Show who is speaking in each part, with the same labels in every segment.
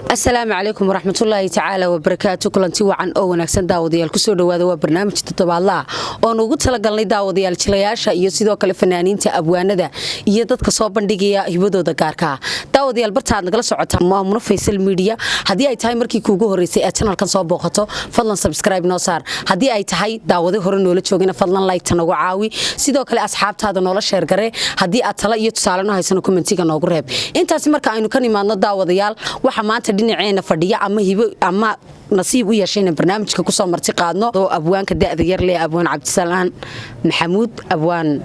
Speaker 1: السلام عليكم ورحمة الله تعالى وبركاته كلنتي وعن أو ونكسن داوديال كسر دوادا وبرنامج تطبع الله أنا قلت لك قال لي داوديال شلياشة يصيدوا كل فنانين تأبوانا ده يدت كصوبا دقيقة يبدو دكاركا داوديال برتعد نقلص عطا ما منفيس الميديا هدي أي تايمر كي كوجو هرسي أتنا كان صوب وقته فضلا سبسكرايب نصار هدي أي تهاي داودي هرن ولا تشوجنا فضلا لايك تنوع عاوي سيدوا كل أصحاب هذا نولا شير جري هدي أطلع يتسالنا هاي سنو كومنتي كانوا قريب أنت أسمر كأنه كان يمان داوديال وحمات دينعينا فردية أما نصيب ويا شيء برنامج كقصة مرتقادنا أبوان كده ذكر لي أبوان عبد السلام محمود أبوان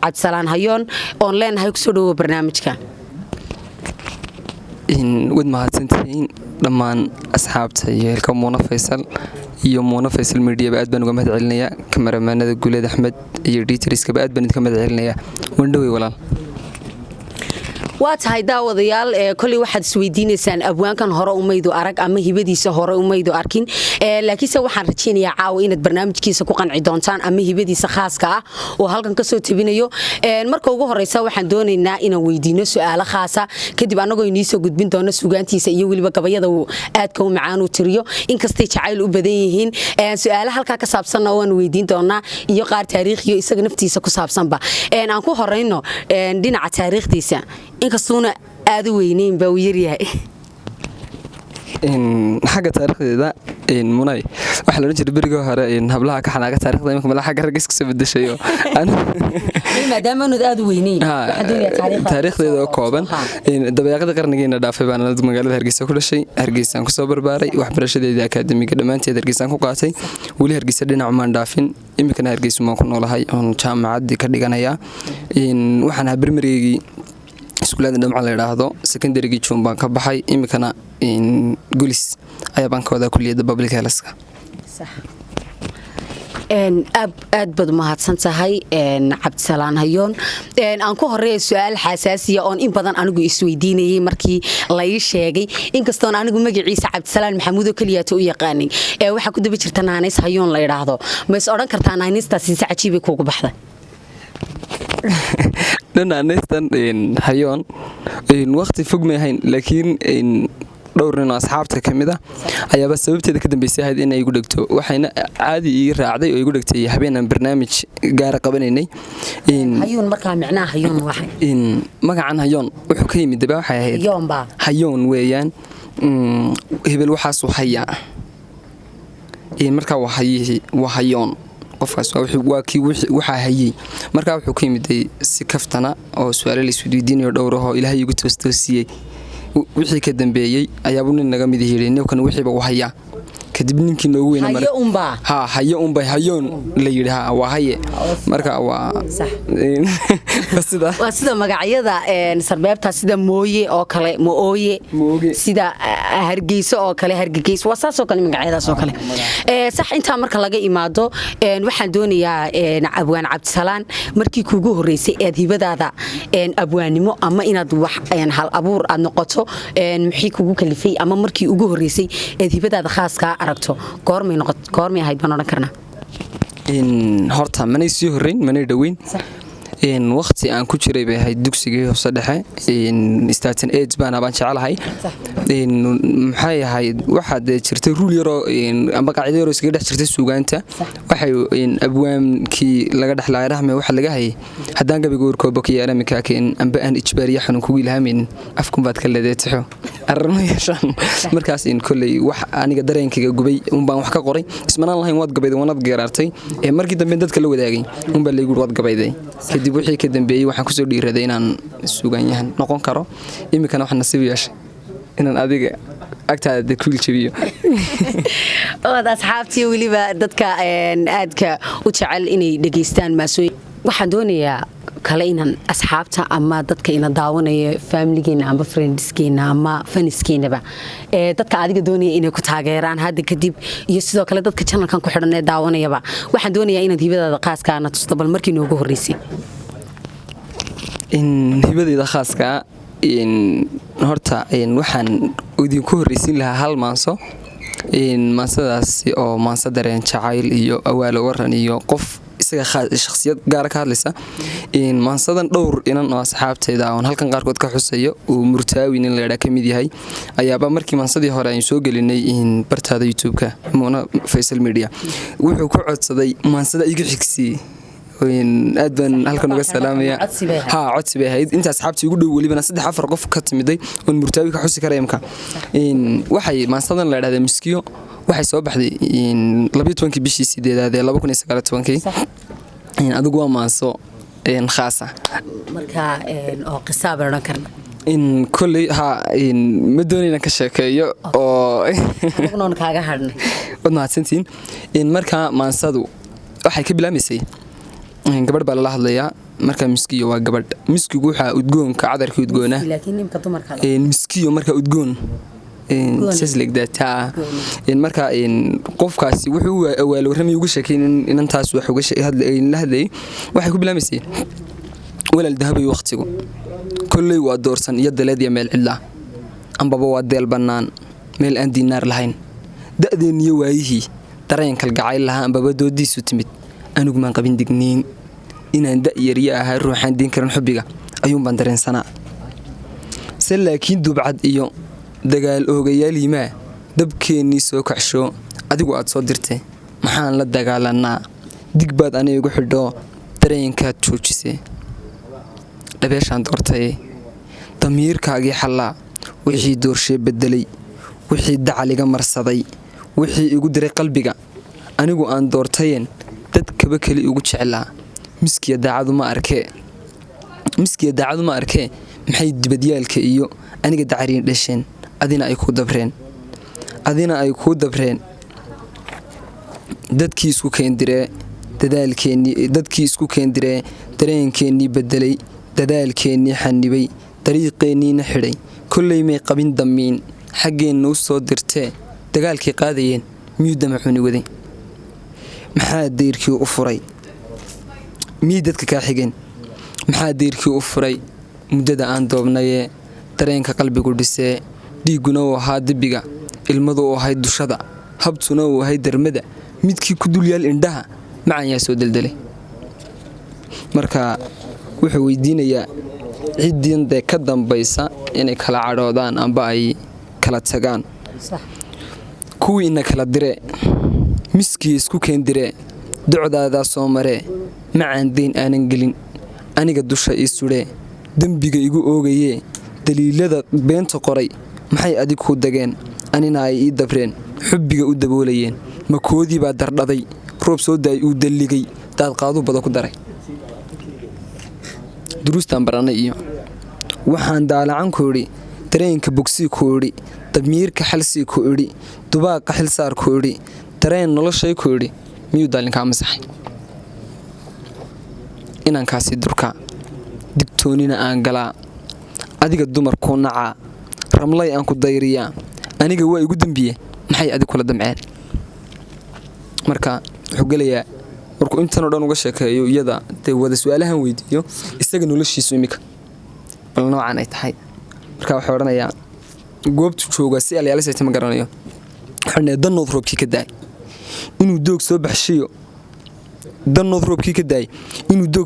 Speaker 1: عبد السلام هيون أونلاين هيكسروا برنامجك
Speaker 2: إن ود ما هتنتين لما أصحابتي الكمونة فيصل يومونا فيصل ميديا بعد بنقوم علنيا كاميرامان هذا جولاد أحمد يديتريس بعد بنتكم علنيا وندوي ولا
Speaker 1: waa tahay daawadayaal kulli waxaad isweydiinaysaan abwaankan hore umaydu arag ama hibadiisa hore umaydu arkin laakiinse waxaan rajeynayaa caawa inaad barnaamijkiisa ku qanci doontaan ama hibadiisa khaaska ah oo halkan ka soo tabinayo marka ugu horeysa waxaan doonaynaa inaan weydiino su'aalo khaasa kadib anagoo inii soo gudbin doono suugaantiisa iyo waliba gabayada uu aadka u macaan u tiriyo inkastay jacayl u badan yihiin su'aalaha halka ka saabsan oo aan weydiin doonaa iyo qaar taariikhiyo isaga naftiisa ku saabsanba aan ku horeyno dhinaca taariikhdiisa inkastuna aad u weynayn baa uu yaryahay
Speaker 2: xagga taariikhdeeda munay waxa la jiray bariga hore hablaha ka xanaaga taariikhda imika malaha xagga rag iska soo bedeshayo
Speaker 1: maadaama aanu aad u weynayn
Speaker 2: taariikhdeeda oo kooban dabeeqada qarnigeena dhaafay baan magaalada Hargeysa ku dhashay Hargeysa ku soo barbaaray waxbarashadeeda akaademiga dhamaanteed Hargeysa ku qaatay wali Hargeysa dhinac ma dhaafin imika Hargeysa ma ku noolahay oo jaamacad ka dhiganaya waxaan habirmarigi iskuulada dhamca la yiraahdo secondary jumban ka baxay imikana gulis ayaa bankooda kulliyada public health
Speaker 1: sax aad bad mahadsan tahay Cabdisalaan Hayoon aan ku horeeyay su'aal xasaasiya oo in badan anigu isweydiinayay markii la ii sheegay inkastoo anigu magaciisa Cabdisalaan Maxamuud oo kaliya u yaqaanin waxa ku daba jirta Naanis Hayoon la yiraahdo ma is oran kartaa Naanistaasi si cajiib ah kuugu baxday
Speaker 2: Naanistan Hayoon waqti fog ma ahayn laakiin dhowr nin asxaabta kamida ayaaba sababteeda ka dambeysay ahayd in ay igu dhagto waxayna caadi ii raacday oo igu dhagtay habeenan barnaamij gaar qabanay
Speaker 1: Hayoon markaa macnaha Hayoon waxay
Speaker 2: magacan Hayoon wuxuu ka yimid daba waxay ahayd Hayoon weeyaan hebel waxaas waxaya markaa waa Hayoon qofkaas waa kii waxa hayay markaa wuxuu ka yimid si kaftana oo su'aalo la isweydiinayo dhowr ah oo Ilaahay igu toosiyay wixii ka dambeeyay ayaa uu naga mid yahay kan wixiiba waxaya kadib ninkii noogu weyn mar Hayoon la yiraahdo waa haye marka waa
Speaker 1: sida magacyada sarbeebta sida mooye oo kale mooye sida Hargeysa oo kale Hargeys waa saas oo kale magacyadaas oo kale sax inta marka laga imaado waxaan doonayaa abwaan Cabdisalaan markii kuugu horeysay aad hibadaada abwaanimo ama inaad wax hal abuur aad noqoto maxay kuugu kalifay ama markii ugu horeysay aad hibadaada khaaska aragto goormay ahayd baan oran karnaa
Speaker 2: horta manay sii horeyn manay dhaweyn waqti aan ku jiray bay ahayd dugsiga hoose dhexe starting age baan jecelahay maxay ahayd waxa jirtay rule yaro amba qaacido yaro iska dhex jirtay suugaanta waxay abwaankii laga dhaxlay rahme waxa laga hayay hadaan gabiga warkooba ka yeelan mikaakin amba aan ijbaariya xanuun ku ilaamin afkum baad ka leedahay arrinaysan markaas kulay wax aniga dareenkayga gubay baan wax ka qoray ismanaan lahayn wad gabayday wanad geerartay markii dambe dadka la wadaagay baa la igu wad gabayday kadib wixii ka dambeeyay waxaan ku soo dhiiraday inaan suugaanyahan noqon karo imikana waxaan nasiib yeeshay inaan adiga agtaada ku jabiyo
Speaker 1: oo asxaabtii waliba dadka aadka u jecel inay dhageystaan maasooyin waxaan doonayaa kale inaan asxaabta ama dadka ina daawanaya family-geena ama friends-geena ama faniskeena dadka adiga doonaya inay ku taageeraan hadda kadib iyo sidoo kale dadka channel-kan ku xidhan ee daawanayaba waxaan doonayaa inaad hibadaada khaaska ah tusto bal markii noogu horeysay
Speaker 2: hibadeeda khaaska horta waxaan idinku horeysin lahaa hal maanso maansadaasi oo maanso dareen jacayl iyo awaalo waran iyo qof isaga shakhsiyad gaar ka hadlaysa maansadan dhowr inan oo asxaabteeda oo halkan qaarkood ka xusayo oo Murtaawi nin la yiraahdo kamid yahay ayaaba markii maansadii hore aan soo gelinay bartaada YouTube-ka Muna Faisal Media wuxuu ku codsaday maansada iga xigsi aad baan halkan uga salaamaya codsi bay ahayd inta asxaabtii ugu dhow waliba 3-4 qof ka timiday oo Murtaawi ka xusi karay imka waxay maansadan la yiraahdo miskiyo waxay soo baxday 12 bishii 8aad ee 2019 adigu waa maanso khaasa
Speaker 1: marka oo qisaab oran karna
Speaker 2: kulli ma doonayna ka sheekeeyo oo
Speaker 1: noon kaaga hadhnay
Speaker 2: wadnaadsantiin marka maansadu waxay ka bilaamaysay gabadh baa la hadlayaa marka miskiyo waa gabadh miskigu waxa udgoonka cadarka udgoona
Speaker 1: laakiin nimka dumarka
Speaker 2: miskiyo marka udgoon marka qofkaasi wuxuu awaal warramay ugu sheekeyn inantaas wax uga hadlay waxay ku bilaamaysay walaal dahabay waqtigu kullay waa doorsan iyo daleed iyo meel cidla ambaba waa deel bannaan meel aan diinaar lahayn da'deen iyo waayihii dareen kalgacayl lahaa ambaba doodiisu timid anigu maan qabin digniin inaan da'yariya ahay ruuxaan diin karin xubbiga ayuun baan dareensanaa se laakiin dubcad iyo dagaal oogayaal yimaa dabkeennii soo kacsho adigu aad soo dirtay maxaan la dagaalanaa dig baad aniga igu xidho dareenkaad joojisay dhabeeshaan doortay damiirkaagii xallaa wixii doorshee beddelay wixii dacal iga marsaday wixii igu diray qalbiga anigu aan doortayeen dad kaba keli ugu jeclaa miskiya daacadu ma arkee maxay dibadyaalka iyo aniga dacariin dhasheen adina ay kuu dabreen dadkii isku keendiree dareenkeennii beddelay dadaalkeennii xanibay dariiqeenniina xidhay kollay may qabin damiin xaggeenna u soo dirtee dagaalkii qaadayeen miyuu damaxuni waday maxaa dayrkii u furay miyay dadka kaa xigeen maxaa dayrkii u furay muddada aan doobnayee dareenka qalbigu dhisee dhiigguna uu ahaa debiga ilmadu uu ahayd dushada habtuna uu ahayd darmada midkii ku dulyaal indhaha macan yaa soo deldelay marka wuxuu weydiinayaa ciddin dee ka dambaysa inay kala cadhoodaan amba ay kala tagaan kuwii ina kala diree miskii isku keendiree docdaadaa soo maree macaan dayn aanan gelin aniga dusha ii sudhee dembiga igu oogayee daliilada beenta qoray maxay adig ku dageen anina ay ii dabreen xubbiga u daboolayeen makoodii baa dardhaday roob soo daay uu dalligay daadqaadu bada ku daray duruustaan barannay iyo waxaan daalacan ku idhi dareenka bogsii ku idhi damiirka xalsii ku idhi dubaaqa xilsaar ku idhi dareen noloshay ku idhi miyuu daalinkaa masaxay inankaasi durka digtoonina aan galaa adiga dumar kuu nacaa ramlay aan ku dayriyaa aniga waa igu dembiye maxay adig kula damceen marka wuxuu gelayaa markuu intanoo dhan uga sheekeeyo iyada dee wada su-aalahan weydiiyo isaga noloshiisu imika bal noocan ay tahay marka wuxuu odhanayaa goobtu joogaa si alyaalisa ma garanayo wuxuu danood roobkii ka daay inuu doog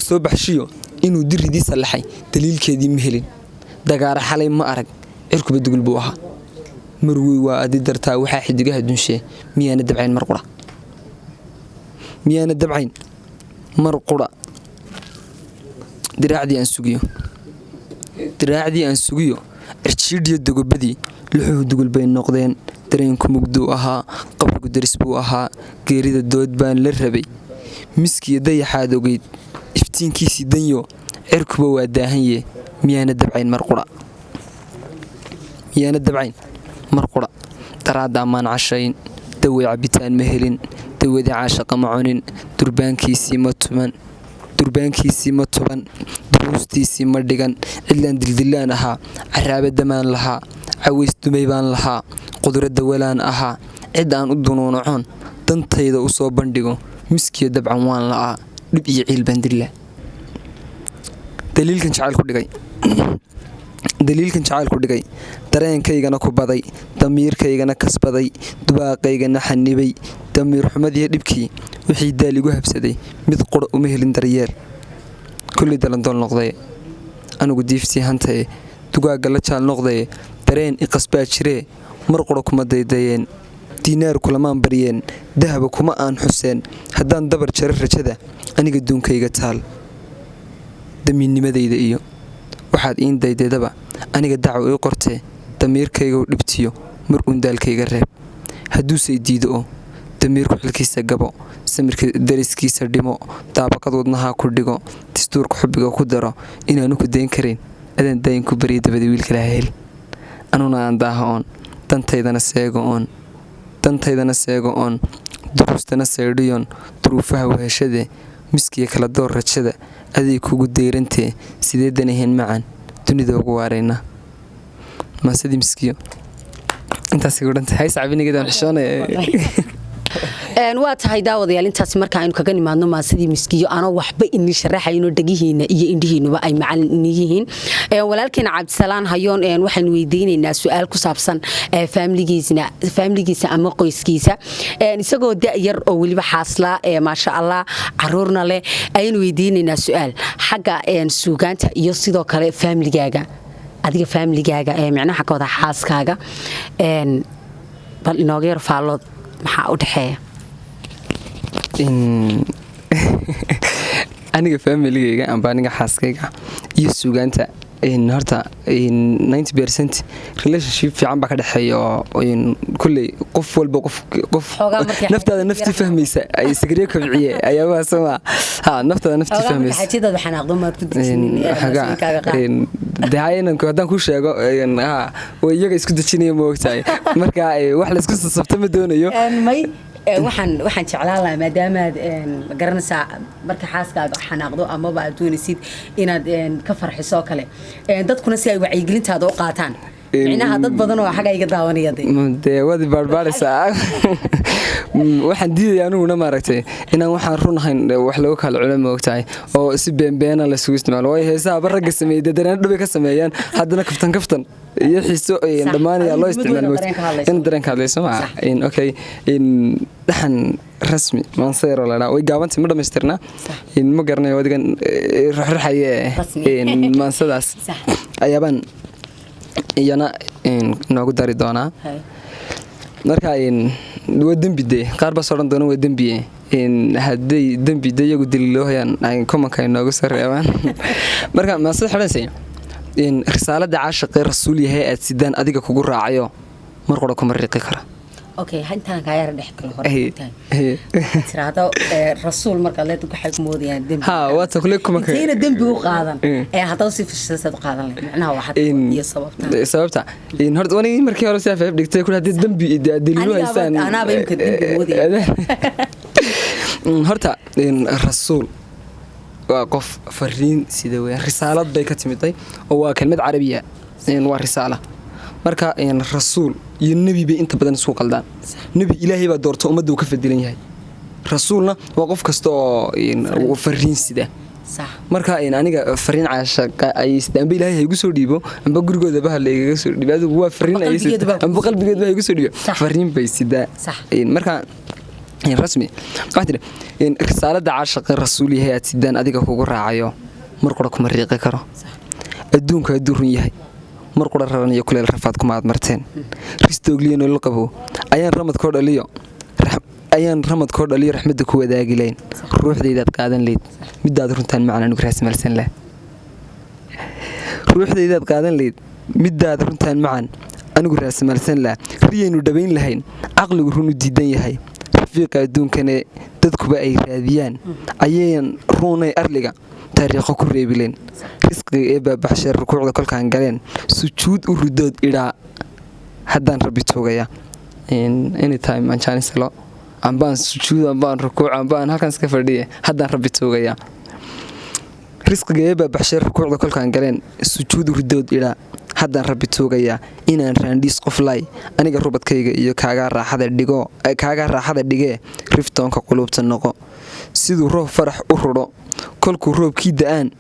Speaker 2: soo baxshiyo inuu diridii sallaxay daliilkeedii ma helin dagaara xalay ma arag cirkuba dugul buu ahaa marwey waa adi dartaa waxaa xidigaha dunshee miyaana dabcayn mar qura diraacdii aan sugiyo cirjiidhiyo dogobadii luxuhu dugul bay noqdeen dareenku mugduu ahaa qabrigu daris buu ahaa geerida dood baan la rabay miskiyo dayaxaad ogeyd iftiinkiisii danyo cirkuba waa daahanye miyaana dabcayn mar qura daraaddaa maan cashayn dawey cabitaan ma helin dawadii caashaqa ma cunin durbaankiisii ma tuban duruustiisii ma dhigan cidlaan dildilaan ahaa caraaba damaan lahaa caways dumay baan lahaa qudradda walaan ahaa cid aan u dunuunacoon dantayda u soo bandhigo miskiyo dabcan waan la'aa dhib iyo ciil baan dilla daliilkan jacayl ku dhigay daliilkan jacaylku dhigay dareenkaygana ku baday damiirkaygana kasbaday dubaaqaygana xanibay damiir xumadiiyo dhibkii wixii daal igu habsaday mid qura uma helin daryeel kulli dalandool noqdaye anigu diiftii hantaye dugaagga la jaal noqdaye dareen iqasbaa jiree mar qura kuma daydayeen diinaar kulamaan baryeen dahaba kuma aan xuseen haddaan dabar jaro rajada aniga duunkayga taal damiinnimadayda iyo waxaad iin daydeedaba aniga dacaw ii qortee damiirkayga dhibtiyo mar uun daalkayga reeb hadduuse diido oo damiirku xilkiisa gabo samirka dariskiisa dhimo daabaqad wadnahaa ku dhigo dastuurka xubbiga ku daro inaanu ku dayn karayn adaan daayin ku barya dabada wiilkala hel anuna aan daaha oon dantaydana seego oon duruustana saydhiyoon duruufaha weheshade miskiya kala door rajada aday kugu dayrantee sidee danaheen macan dunida ugu waaraynaa maasadii miskiyo intaas
Speaker 1: waa tahay daawadayaal intaas marka aynu kaga nimaadno maasadii miskiyo anoo waxba ini sharaxayno dhagihiina iyo indhihiinuba ay macalin yihiin walaalkeena cabdisalaan hayoon waxaynu weydiinaynaa su-aal ku saabsan faamiligiisa ama qoyskiisa isagoo da'yar oo weliba xaaslaa maasha allah caruurna leh ayaynu weydiinaynaa su-aal xagga suugaanta iyo sidoo kale faamiligaaga adiga faamiligaaga micnaha ka wada xaaskaaga bal inooga yar faallood maxaa u dhexeeya
Speaker 2: aniga faamiligayga amba aniga xaaskayga iyo suugaanta horta 90% relationship fiican baa ka dhexeeya oo kulley qof walba qof naftaada naftii fahmaysa ay sigriyo kabciye ayaaba sama naftaada naftii fahmaysa
Speaker 1: xajidada xanaaqdo maad ku dejinin
Speaker 2: dahaynanku haddaan ku sheego way iyaga isku dejinaya ma ogtahay marka wax la isku sasabta ma doonayo
Speaker 1: waxaan jeclaan lahaa maadaamaad garanaysaa marka xaaskaaga xanaaqdo amaba aad doonaysid inaad ka farxiso kale dadkuna si ay wacyigelintaada u qaataan micnaha dad badan oo xagga iga daawanaya
Speaker 2: dee wadi baarbaaraysaa waxaan diidaya aniguna maaragtay inaan waxaan run ahayn wax lagu kala culo ma ogtahay oo si beenbeena laysugu isticmaalo waayo heesaha ragga sameeyey dee dareen dhubay ka sameeyaan haddana kaftan iyo xiiso dhammaanaya loo isticmaalo in dareenka hadlayso ma okay dhaxan rasmi maanseero ladhaa way gaabantay ma dhammaystirnaa ma garanayo wadigan ruxruxaye maansadaas ayaabaan iyana noogu dari doonaa marka waa dembide qaar baas odhan doona waa dembiye hadday dembide iyagu daliiloohayaan komanka ay noogu soo reebaan marka maasada xidhansay risaalada caashaqee rasuul yahay aad sidaan adiga kugu raacayo mar qora kuma riiqi kara
Speaker 1: okay intaan ka yar dhex kala hore tiraado rasuul marka leed waxay ku moodayaan dambi
Speaker 2: waa taqle kuma ka
Speaker 1: inta dambi u qaadan haddii si fashilsad qaadan macnaha waxa iyo
Speaker 2: sababta horta wani markii hore si afaf dhigtay ku hadii dambi daliilo haysan
Speaker 1: ana ba imka dambi moodaya
Speaker 2: horta rasuul waa qof fariin sida weyn risaalad bay ka timiday oo waa kelmad carabiya waa risaala marka rasuul iyo nabi bay inta badan isku qaldaan nabi ilaahay baa doorto ummadda uu ka fadilan yahay rasuulna waa qof kasta oo fariin sida marka aniga fariin caashaqa ay istaanba ilaahay igu soo dhiibo amba gurigooda bahal iga soo dhiibo adigu waa fariin ay amba qalbigeed baa igu soo dhiibo fariin bay sida marka rasmi waxaad risaalada caashaqee rasuul yahay aad sidaan adiga kugu raacayo mar qura kuma riiqi karo adduunka hadduu run yahay mar qura raran iyo kuleel rafaad kuma aad marteen ristoogliyo nolol qabo ayaan ramadkoo dhaliyo raxmadda ku wadaagi layn ruuxdaydaad qaadan layd midaad runtaan macna anigu raasmalsan leh ruuxdaydaad qaadan layd midaad runtaan macan anigu raasmalsan lah riyaynu dhabayn lahayn caqligu run u diidan yahay rafiiqa adduunkane dadkuba ay raadiyaan ayayan ruunay arliga taariikho ku reebileen risqiga ee baabaxshay rukuucda kolkaan galeen sujuud u rudood idhaa haddaan rabbi toogaya anytime aan jaanisalo ambaan sujuud ambaan rukuuc ambaan halkaan iska fadhiya haddaan rabbi toogaya risqiga ee baabaxshay rukuucda kolkaan galeen sujuud u rudood idhaa haddaan rabbi toogayaa inaan raandhiis qof lay aniga rubadkayga iyo kaagaa raaxada dhigee riftoonka quluubta noqo siduu roob farax u rudho kolkuu roobkii da'aan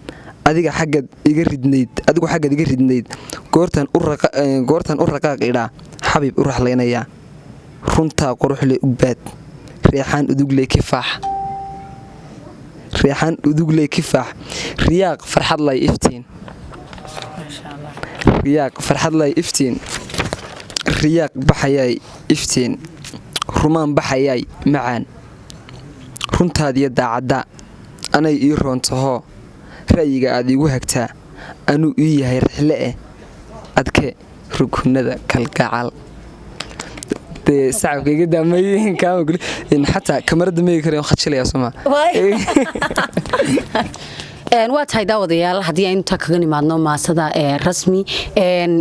Speaker 2: adigu xaggaad iga ridnayd goortan u raqaaq idhaa xabib u raxlaynayaa runtaa quruxle ugbaad reexaan udugley kifaax riyaaq farxad lay iftiin riyaaq baxayay iftiin rumaan baxayay macaan runtaadiyo daacadda anay ii roontahoo ra'yiga aad iigu hagtaa anuu ii yahay rixle adke rukunada kalgacal dee sacabka iga daamayin xataa kamarada meegi kara khajilaya soma
Speaker 1: waa tahay daawadayaal haddii aynu taa kaga nimaadno maasada rasmi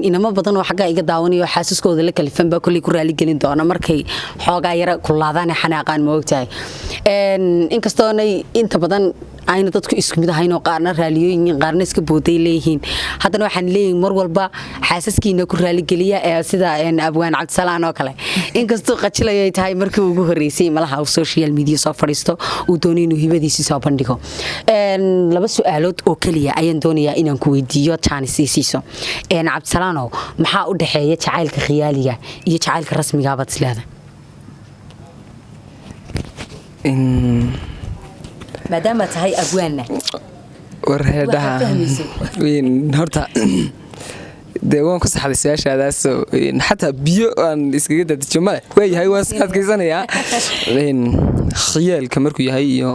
Speaker 1: inamo badan oo xaggaa iga daawanayo xaasaskooda la kalifan baa kolley ku raaligelin doona markay xoogaa yara kulaadaan ee xanaaqaan ma ogtahay inkastoonay inta badan ayna dadku isku mid ahayn oo qaarna raaliyooyin qaarna iska booday leeyihiin haddana waxaan leeyihin mar walba xaasaskiina ku raaligeliya sida abwaan cabdisalaan oo kale inkastoo qajilayay tahay markii ugu horeysay malaha uu social media soo fadhiisto uu doonay inuu hibadiisii soo bandhigo laba su'aalood oo keliya ayaan doonayaa inaan ku weydiiyo taanisiisiiso cabdisalaanow maxaa u dhexeeya jacaylka khiyaaliga iyo jacaylka rasmiga baad isleedahay maadaama tahay abwaanna
Speaker 2: warheedhaha horta dee waan ku saxday su-aashaadaasoo xataa biyo aan iskaga daadijo male waayahay waan iska adkaysanayaa khiyaalka markuu yahay iyo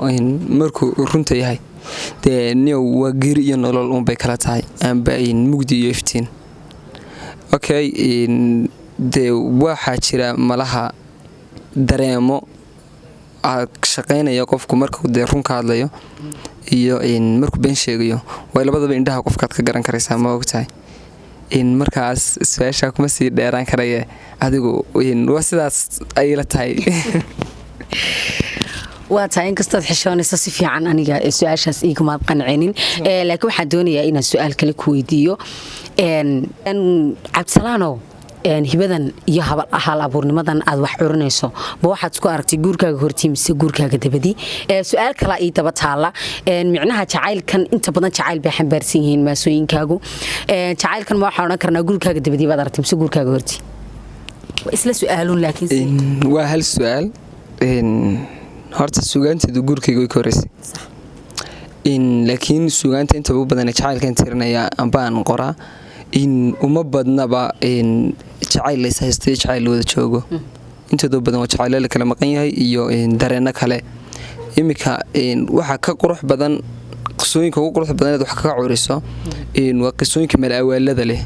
Speaker 2: markuu runta yahay dee niyow waa geeri iyo nolol unbay kala tahay aanba mugdi iyo iftiin okay dee waxaa jira malaha dareemo shaqaynaya qofku markuu dee run ka hadlayo iyo markuu been sheegayo way labadaba indhaha qofkaad ka garan karaysaa ma ogtahay markaas su-aashaa kuma sii dheeraan karaye adigu waa sidaas ayla tahay
Speaker 1: waa tahay inkastood xishoonayso si fiican aniga su-aashaas igamaad qancinin laakiin waxaan doonayaa inaan su-aal kale ku weydiiyo cabdisalaanow hibadan iyo hal abuurnimadan aad wax curinayso ma waxaad isku aragtay guurkaaga hortii mise guurkaaga dabadii su-aal kala ii daba taala micnaha jacaylkan inta badan jacayl bay xambaarsan yihiin maasooyinkaagu jacaylkan ma waxaan odhan karnaa guurkaaga dabadii baad aragtay mise guurkaaga hortii isla su-aalun laakiin
Speaker 2: waa hal su-aal horta sugaanteedu guurkayga way ka horeysay laakiin sugaanta inta ugu badan jacaylkan tirinaya ambaan qoraa uma badnaba jacayl lays haystayo jacayl wada joogo intooda badan waa jacaylo la kala maqan yahay iyo dareenno kale iminka waxaa ka qurux badan qisooyinka ugu qurux badan inaad wax kaga curiso waa qisooyinka malaawaalada leh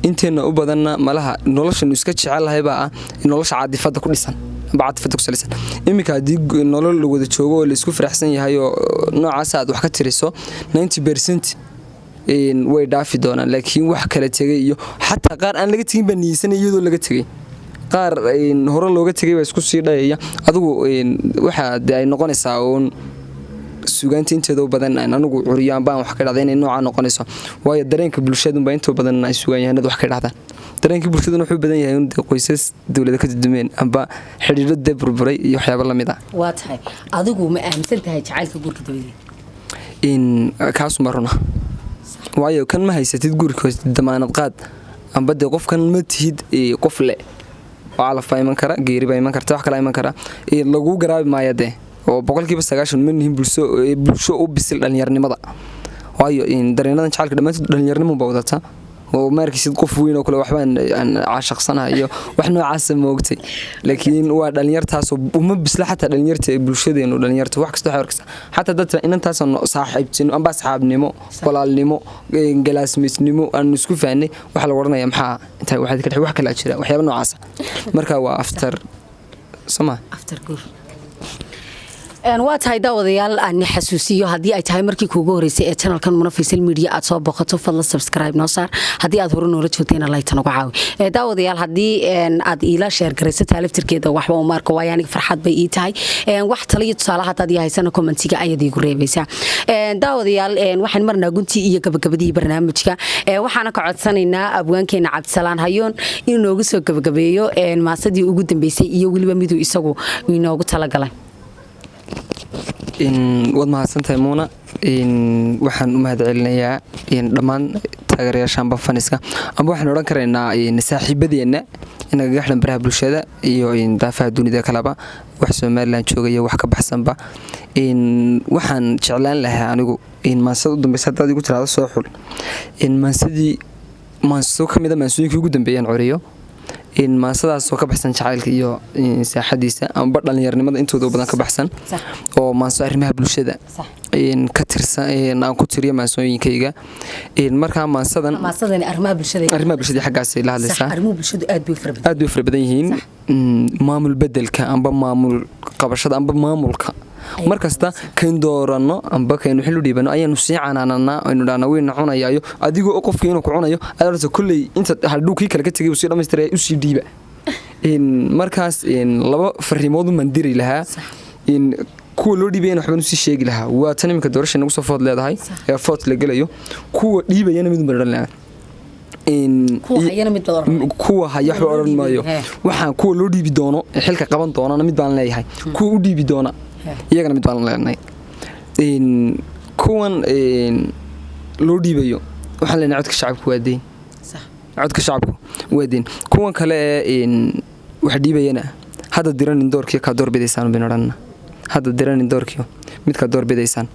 Speaker 2: inteena u badanna malaha noloshanu iska jecelahaybaa ah nolosha caadifada ku dhisan amba caadifada ku salaysan iminka haddii nolol la wada joogo oo laisku faraxsan yahay oo noocaas aad wax ka tiriso 90% way dhaafi doonaan laakiin wax kala tegay iyo xataa qaar aan laga tegin baa niyeysanay iyadoo laga tegay qaar hore looga tegay baa isku sii dhayaya adigu waxaa dee ay noqonaysaa uun sugaanta inteeda u badan anigu curiyaan baan wax ka dhacday inay noocaa noqonayso waayo dareenka bulshadunbaa intoo badan ay sugaan yahanad wax ka dhacdaan dareenka bulshaduna wuxuu badan yahay in qoysas dowlada ka dudumeen amba xidhiidho dee burburay iyo waxyaabo lamid ah
Speaker 1: waa tahay adigu ma aaminsan tahay jacaylka guurka dabadii
Speaker 2: kaasuma runa waayo kan ma haysatid guurka damaanad qaad amba dee qofkan ma tihid qof le oo calaf baa iman kara geeri baa iman karta wax kala iman kara laguu garaabi maaya dee oo 90% ma nihin bulsho u bisil dhalinyarnimada waayo dareenadan jacaylka dhammaantood dhalinyarnimo baa wadata oo markiisid qof weyn oo kale waxbaan caashaqsanayo wax noocaas ma ogtay laakiin waa dhalinyartaas oo uma bisla xataa dhalinyarta bulshadeenu dhalinyarta wax kasta waxay xataa dadka inantaas saaxiibtino amba asxaabnimo walaalnimo galaasmeysnimo aan isku faanay wax la waranayo maxaa inta waxaad ka dhaxay wax kala jira waxyaabo noocaas marka waa after good waa tahay daawadayaal aan xasuusiyo haddii ay tahay markii kuugu horeysay ee channelkan Muna Faysal Media aad soo boqoto fadlan subscribe noo saar haddii aad hore noola joogteen like nagu caawi daawadayaal haddii aad ila share garayso taaliftirkeeda waxba u marka waa yani farxad bay ii tahay wax taliyo tusaale hadaad yahaysana commentiga ayaad igu reebaysaa daawadayaal waxaan marnaa guntii iyo gabagabadii barnaamijka waxaana ka codsanaynaa abwaankeena Cabdisalaan Hayoon inuu noogu soo gabagabeeyo maasadii ugu dambeysay iyo waliba miduu isagu inoogu talagalay waad mahadsantahay Muna waxaan u mahadcelinayaa dhammaan taageerayaasha amba faniska amba waxaan odhan karaynaa saaxiibadeenna inagaga xidhan baraha bulshada iyo daafaha dunida kaleba wax Somaliland joogaya wax ka baxsanba waxaan jeclaan lahaa anigu maansada u dambaysa hadda igu tiraado soo xul maansado kamid ah maansooyinkii ugu dambeeyaan coriyo maansadaas oo ka baxsan jacaylka iyo saaxadiisa amba dhalinyarnimada intooda badan ka baxsan oo maanso arrimaha bulshada ka tirsan aan ku tiriyo maansooyinkayga markaa maansadan
Speaker 1: arrimaha
Speaker 2: bulshada xaggaas la hadlaysaa
Speaker 1: arrimaha bulshada aad bay
Speaker 2: fara badan yihiin maamul bedelka amba maamul qabashada amba maamulka markasta kayn doorano amba kayn xil u dhiibano ayaanu sii canaanana aynu dhaana weyn cunayaayo adigoo qofkii inuu ku cunayo aad kulay inta hadhuukii kala ka tagay u sii dhameystiray u sii dhiiba markaas laba fariimood u mandiri lahaa kuwa loo dhiibayana waxbaan u sii sheegi lahaa waa tan iminka doorasha nagu soo food leedahay ee food la gelayo kuwa dhiibayana mid maran lahaa kuwa haya waxba oran maayo waxaan kuwa loo dhiibi doono xilka qaban doonana mid baan leeyahay kuwa u dhiibi doona iyagana mid baan leenahay kuwan loo dhiibayo waxaan leenahay codka shacabku waa deyn codka shacabku waa deyn kuwan kale wax dhiibayana hadda diranin doorkii ka doorbidaysaan bin oranna hadda diranin doorkii mid ka doorbidaysaan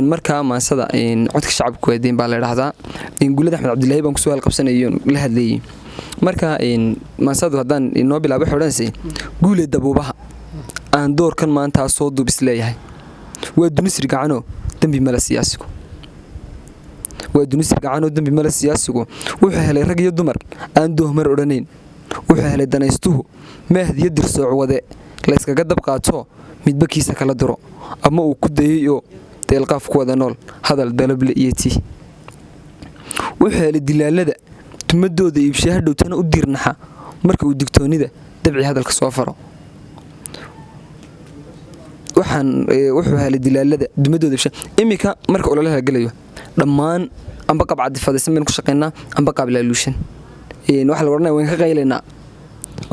Speaker 2: marka maansada codka shacabku waa deyn baa la yiraahdaa gulad Axmed Cabdilaahi baan ku soo halqabsanayo la hadlayay marka maansadu haddaan inoo bilaabo xidhansi guule dabuubaha aan doorkan maanta soo dubis leeyahay waa dunisir gacano dambi mala siyaasigu wuxuu helay rag iyo dumar aan doohmar odhanayn wuxuu helay danaystuhu mahdiyo dirsooc wade la iskaga dab qaato midba kiisa kala diro ama uu ku dayay oo deelqaaf ku wada nool hadal dalable iyo tii wuxuu helay dilaalada tumadooda iibshay hadhowtana u diirnaxa marka uu digtoonida dabci hadalka soo faro wuxuu helay dilaalada dumadooda iibshay imika marka uu la galayo dhammaan amba qabcad fadhiisan baan ku shaqeynaa amba qablaaluushan waxa la warnaa waan ka qayleynaa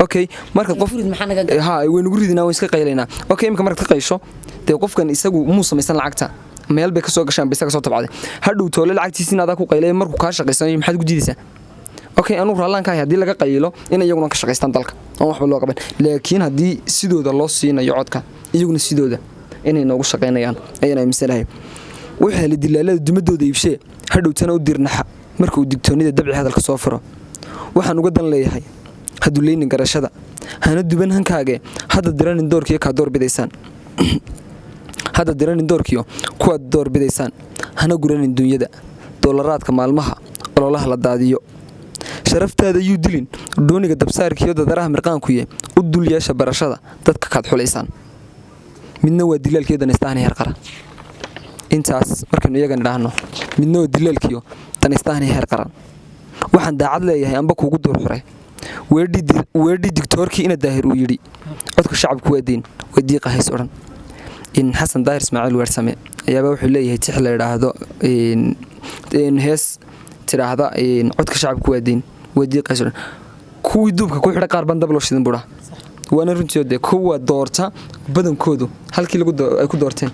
Speaker 2: okay marka qof waynu ugu ridinaa waan iska qayleynaa okay imika marka qaysho dee qofkan isagu muu samaysan lacagta meel bay ka soo gashaan bay isaga soo tabcday hadhow toole lacagtiisina adaa ku qaylay markuu ka shaqeysanayo maxaad ugu diidaysaa okay anu raalanka hadii laga qaylo in iyaguna ka shaqeystaan dalka oo waxba loo qaban laakiin hadii sidooda loo siinayo codka iyaguna sidooda inay noogu shaqeynayaan ayaan aaminsanahay wuxuu helay dilaalada dumadooda iibshay hadhowtana u dirnaxa marka uu digtoonida dabci hadalka soo furo waxaan uga dan leeyahay haduleynin garashada hana duban hankaage hadda diranin doorkii ka doorbidaysaan hadda diranin doorkiyo kuwa doorbidaysaan hana guranin dunyada doolaraadka maalmaha ololaha la daadiyo sharaftaada yuu dilin dooniga dabsaarkiyo dadaraha mirqaankuye u dul yeesha barashada dadka kaad xulaysaan midna waa dilaalkiyo danaystahan heer qaran intaas markaynu iyagan idhaahno midna waa dilaalkiyo danaystahan heer qaran waxaan daacad leeyahay amba kuugu door xuray weedhi digtoorkii ina daahir uu yidhi codka shacabku waa deyn waa diiqa hays odhan xasan daahir ismaaciil weersame ayaaba wuxuu leeyahay tix la idhaahdo hees tiraahda codka shacabku waa deyn waa diiqa hays odhan kuwii duubka ku xidha qaar baan dab loo shidan buudha waana runtii de kuwa doorta badankoodu halkii ay ku doorteen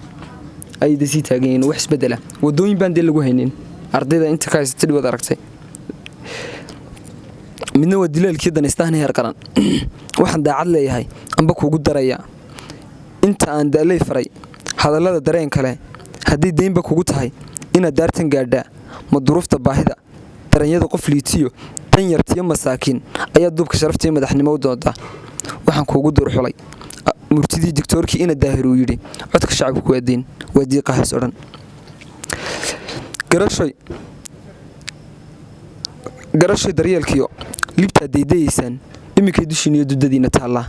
Speaker 2: ay sii taagan yihiin wax isbedela wadooyin baan dee lagu haynin ardayda inta ka haysatay wada aragtay midna waa dilaalkii danaystahan heer qaran waxaan daacad leeyahay amba kuugu daraya inta aan daalay faray hadallada dareen kale haddii deynba kugu tahay inaad daartan gaadhaa ma duruufta baahida daranyada qof liitiyo tan yartiyo masaakiin ayaa duubka sharaftiyo madaxnimo u doontaa waxaan kuugu durxulay murtidii digtoorkii ina daahir uu yidhi codka shacabku waa deyn waa diiqa hays odhan garashay daryeelkiyo libtaa daydayaysaan iminkay dushiiniyo dudadiina taallaa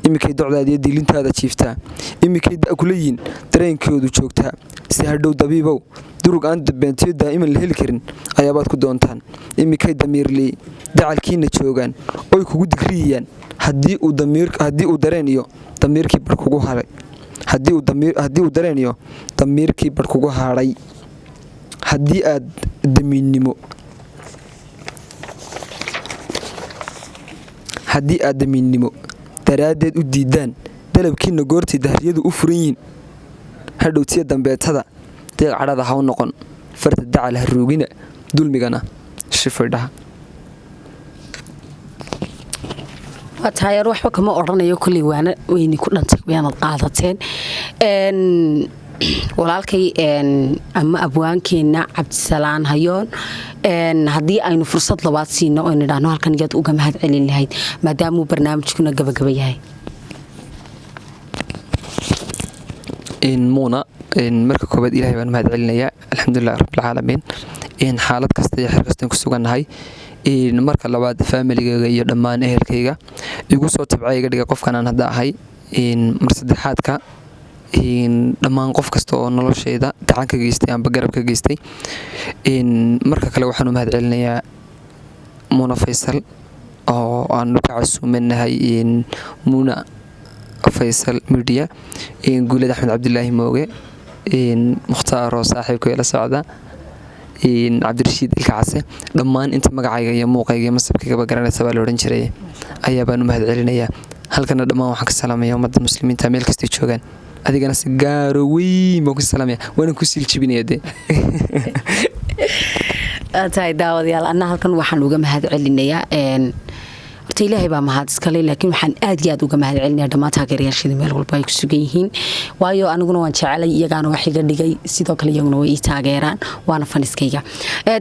Speaker 2: iminkay docdaadiyo diilintaada jiiftaa iminkay da'kulayiin dareenkoodu joogtaa si hadhow dabiibow durug aan dabeentiyo daa'iman la heli karin ayaabaad ku doontaan iminkay damiirlii dacalkiina joogaan oy kugu digriyayaan haddii uu dareen iyo damiirkii bar kugu haray haddii uu dareen iyo damiirkii bar kugu hadhay haddii aad damiinnimo daraaddeed u diidaan dalabkiina goortay dahriyadu u furan yihiin hadhowtiya dambeetada deeq cadhada ha u noqon farta dacal ha ruugina dulmigana shifidhaha
Speaker 1: taayeer waxba kama odhanayo kulley waana weyni ku dhantay waanad qaadateen walaalkay ama abwaankeenna cabdisalaan hayoon haddii aynu fursad labaad siino oo nidhaahno halkan iyaad uga mahad celin lahayd maadaamuu barnaamijkuna gabagaba yahay
Speaker 2: muuna marka koobaad ilaahay baan mahad celinayaa alxamdulilah rabbilcaalamiin xaalad kasta iyo xer kastaan ku sugannahay marka labaad faamiligayga iyo dhammaan ehelkayga igu soo tabcay iga dhiga qofkanaan hadda ahay mar saddexaadka dhammaan qof kasta oo noloshayda gacan ka geystay amba garab ka geystay marka kale waxaan u mahad celinayaa muuna faysal oo aanu ka casuumanahay muuna faysal media guulad axmed cabdilaahi mooge mukhtaaroo saaxiibka ila socda cabdirashiid ilka case dhammaan inta magacayga iyo muuqayga iyo masabkaygaba garanaysa baa la odhan jiray ayaa baan u mahad celinayaa halkana dhammaan waxaan ka salaamaya ummadda muslimiinta meel kastay joogaan adigana si gaaro weyn baan ku salaamaya waana ku siiljibinaya dee
Speaker 1: tahay daawadayaal anna halkan waxaan uga mahad celinayaa horta ilaahay baa mahad iskale laakiin waxaan aad iyo aad uga mahad celinayaa dhammaan taageerayaashada meel walba ay ku sugan yihiin waayo aniguna waan jecelay iyagaana wax iga dhigay sidoo kale iyaguna way ii taageeraan waana faniskayga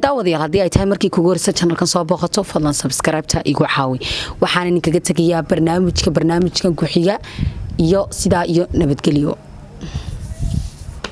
Speaker 1: daawadayaal haddii ay tahay markii kugu horeysa channelkan soo booqato fadlan subscribe-ta igu caawi waxaan idinkaga tegayaa barnaamijkan ku xiga iyo sidaa iyo nabadgelyo